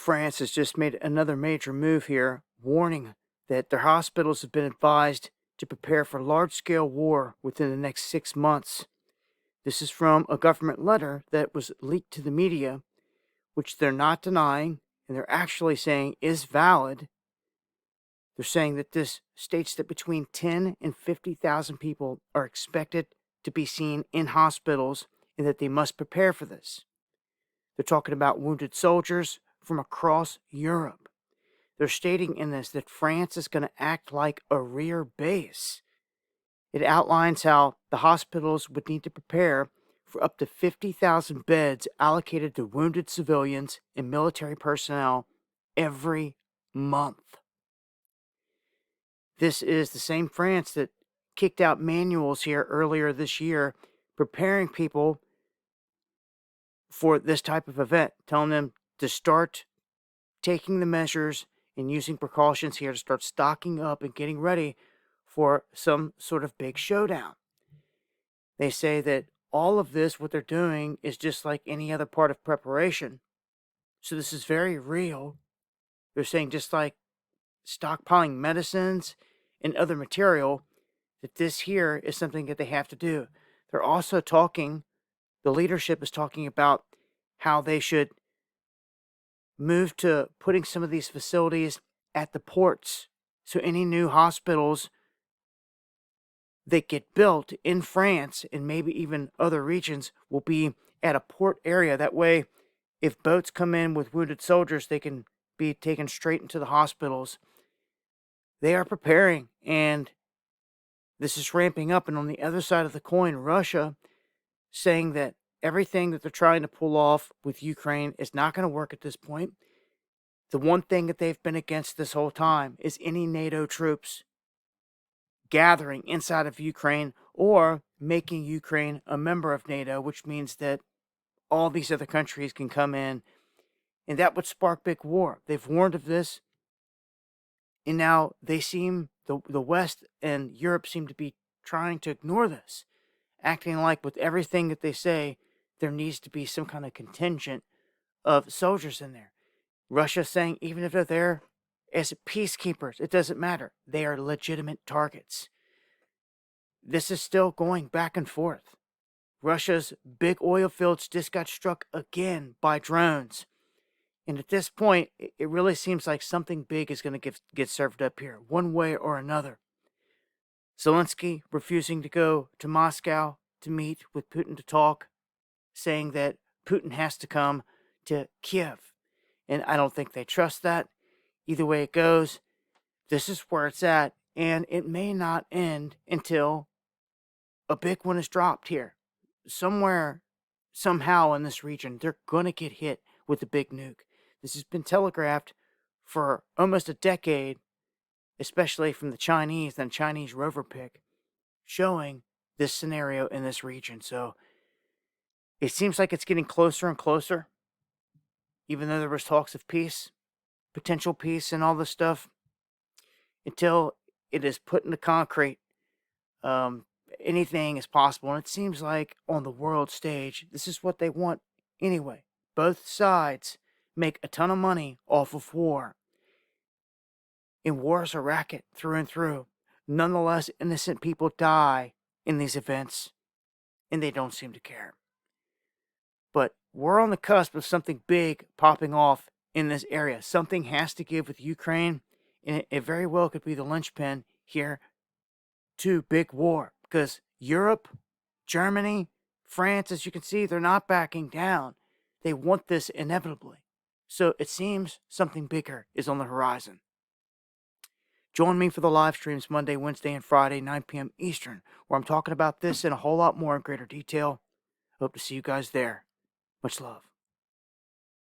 France has just made another major move here, warning that their hospitals have been advised to prepare for large-scale war within the next 6 months. This is from a government letter that was leaked to the media, which they're not denying, and they're actually saying is valid. They're saying that this states that between 10 and 50,000 people are expected to be seen in hospitals and that they must prepare for this. They're talking about wounded soldiers from across Europe. They're stating in this that France is going to act like a rear base. It outlines how the hospitals would need to prepare for up to 50,000 beds allocated to wounded civilians and military personnel every month. This is the same France that kicked out manuals here earlier this year, preparing people for this type of event, telling them to start taking the measures and using precautions here to start stocking up and getting ready for some sort of big showdown. They say that all of this, what they're doing, is just like any other part of preparation. So this is very real. They're saying just like stockpiling medicines and other material, that this here is something that they have to do. They're also talking, the leadership is talking about how they should move to putting some of these facilities at the ports. So any new hospitals that get built in France and maybe even other regions will be at a port area. That way, if boats come in with wounded soldiers, they can be taken straight into the hospitals. They are preparing, and this is ramping up. And on the other side of the coin, Russia saying that everything that they're trying to pull off with Ukraine is not going to work at this point. The one thing that they've been against this whole time is any NATO troops gathering inside of Ukraine or making Ukraine a member of NATO, which means that all these other countries can come in, and that would spark big war. They've warned of this, and now they seem, the West and Europe seem to be trying to ignore this, acting like with everything that they say, there needs to be some kind of contingent of soldiers in there. Russia saying even if they're there as peacekeepers, it doesn't matter. They are legitimate targets. This is still going back and forth. Russia's big oil fields just got struck again by drones. And at this point, it really seems like something big is going to get served up here, one way or another. Zelensky refusing to go to Moscow to meet with Putin to talk, saying that Putin has to come to Kiev. And I don't think they trust that. Either way it goes, this is where it's at, and it may not end until a big one is dropped here. Somewhere, somehow in this region, they're going to get hit with a big nuke. This has been telegraphed for almost a decade, especially from the Chinese and Chinese rover pick, showing this scenario in this region. So it seems like it's getting closer and closer, even though there was talks of peace, potential peace and all this stuff, until it is put into concrete. Anything is possible, and it seems like on the world stage, this is what they want anyway. Both sides make a ton of money off of war. And war is a racket through and through. Nonetheless, innocent people die in these events, and they don't seem to care. But we're on the cusp of something big popping off in this area. Something has to give with Ukraine, and it very well could be the linchpin here to big war. Because Europe, Germany, France, as you can see, they're not backing down. They want this inevitably. So it seems something bigger is on the horizon. Join me for the live streams Monday, Wednesday, and Friday, 9 p.m. Eastern, where I'm talking about this in a whole lot more in greater detail. Hope to see you guys there. Much love.